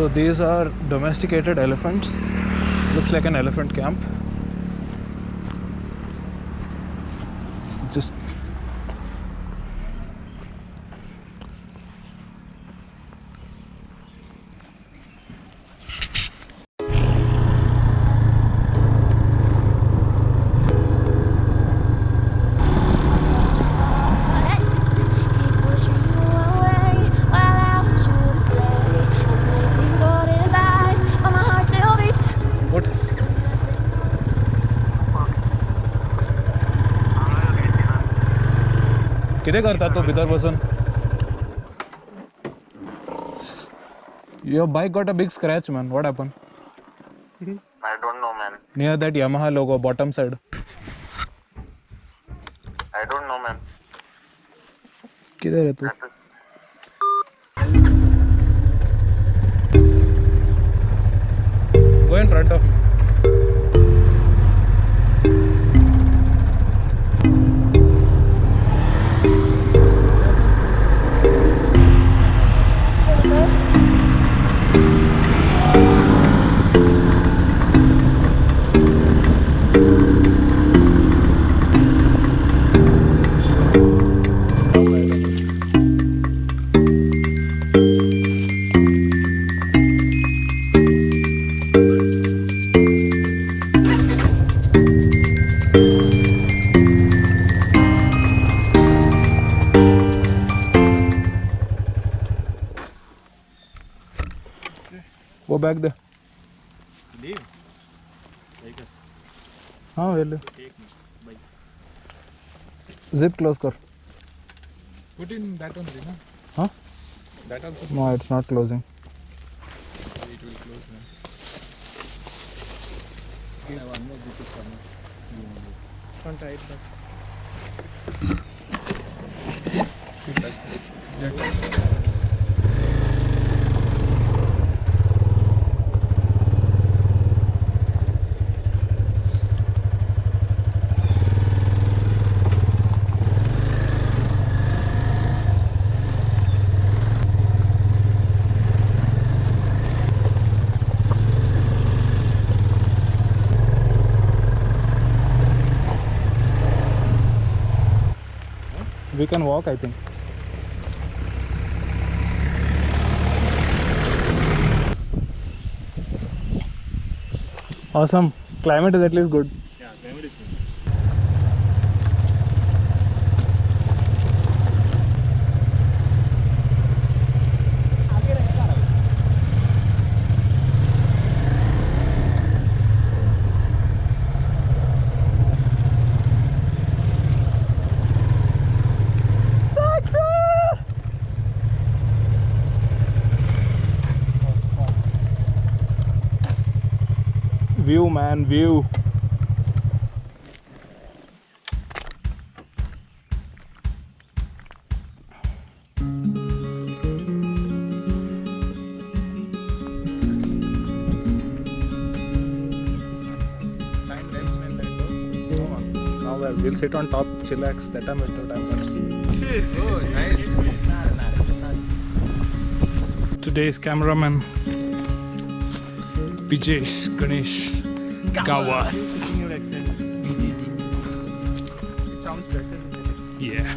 So these are domesticated elephants. Looks like an elephant camp. Just किती करता तो भीतर बसून? Your bike got a big scratch, man. What happened? I don't know, man. Near that Yamaha logo, bottom side. I don't know, man. किधर है तू? Go in front of me. Go back there. Leave. Take us. हाँ well. Take me. Bye. Zip close कर. Put in that one, na? Huh? That also. No, it's not closing. It will close, man. Okay, one more zip is coming. Can't tie it back. We can walk, I think. Awesome. Climate is at least good. Yeah, climate is good. View, man, view. Now we'll sit on top, chillax. That time time lapse. Oh, nice. Today's cameraman Vijesh Ganesh Gawas. Your accent. It sounds better. Yeah.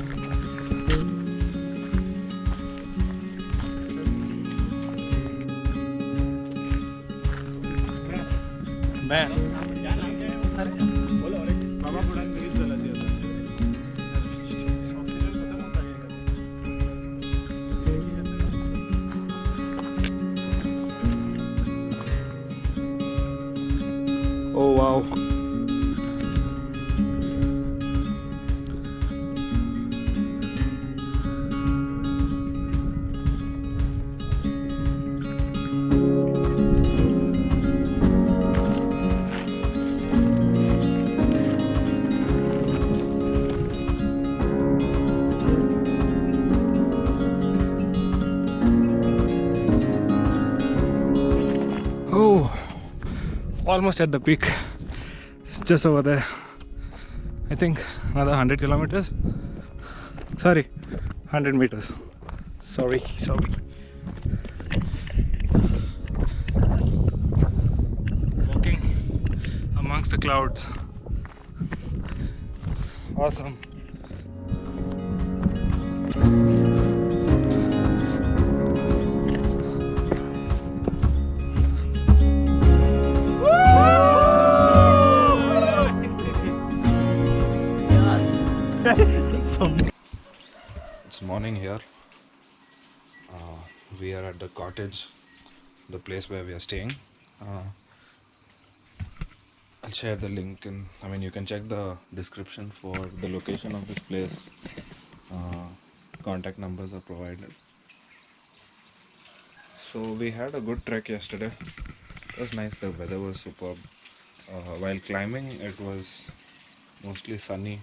Man. Oh wow. Oh, almost at the peak. It's just over there. I think another 100 kilometers. Sorry, 100 meters. Sorry. amongst the clouds. Awesome. It's morning here. We are at the cottage, the place where we are staying. I'll share the link you can check the description for the location of this place. Contact numbers are provided. So we had a good trek yesterday. It was nice, the weather was superb. While climbing it was mostly sunny,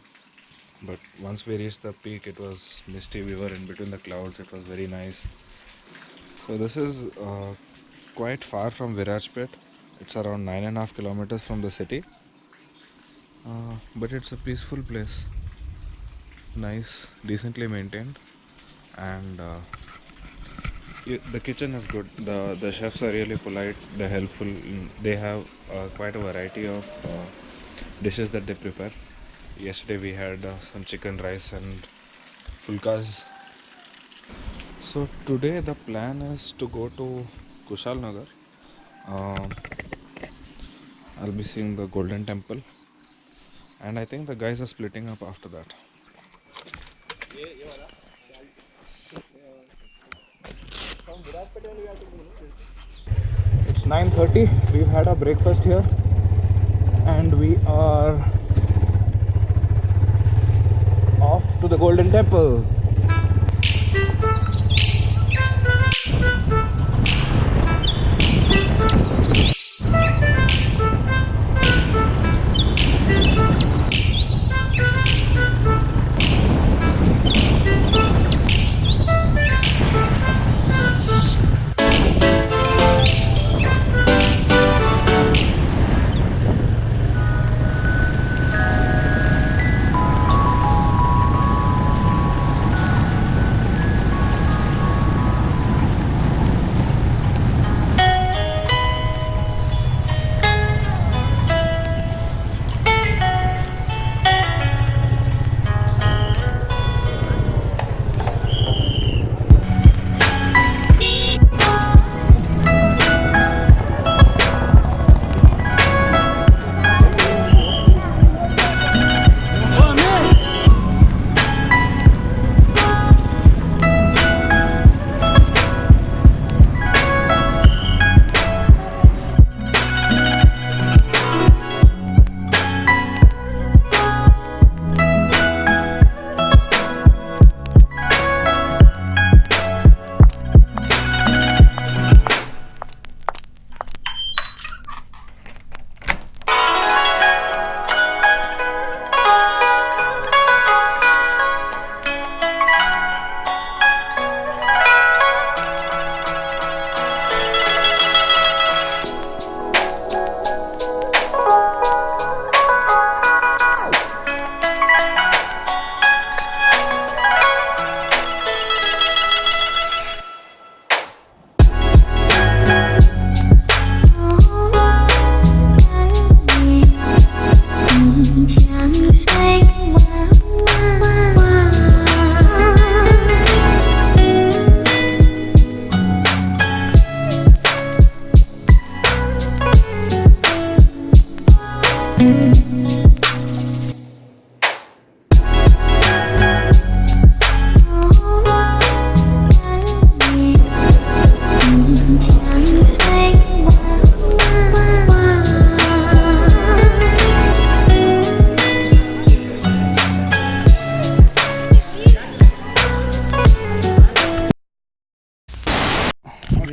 but once we reached the peak it was misty. We were in between the clouds. It was very nice. So this is quite far from Virajpet. It's around 9.5 kilometers from the city, but it's a peaceful place, nice, decently maintained, and the kitchen is good. The chefs are really polite, they're helpful. They have quite a variety of dishes that they prepare. Yesterday we had some chicken rice and fulkas. So today the plan is to go to Kushal Nagar. I'll be seeing the Golden Temple, and I think the guys are splitting up after that. It's 9:30. We've had our breakfast here, and we are off to the Golden Temple.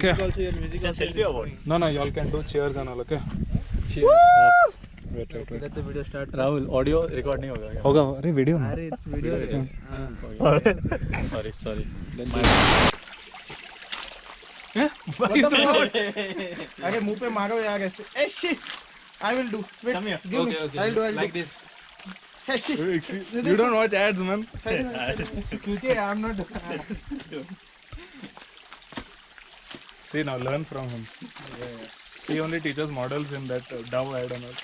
Okay. No, y'all can do cheers and all, okay? Cheers. Wait. Let the video start. Rahul, audio record नहीं होगा क्या? होगा, अरे video ना. अरे it's video. Sorry. अरे मुंह पे मारो यार ऐसे. Hey shit! I will do. Wait. Come here. Okay. I'll do. Like this. Hey shit! You don't watch ads, man. Tuesday, I'm not. See, now learn from him. He only teaches models in that Dove ad and all.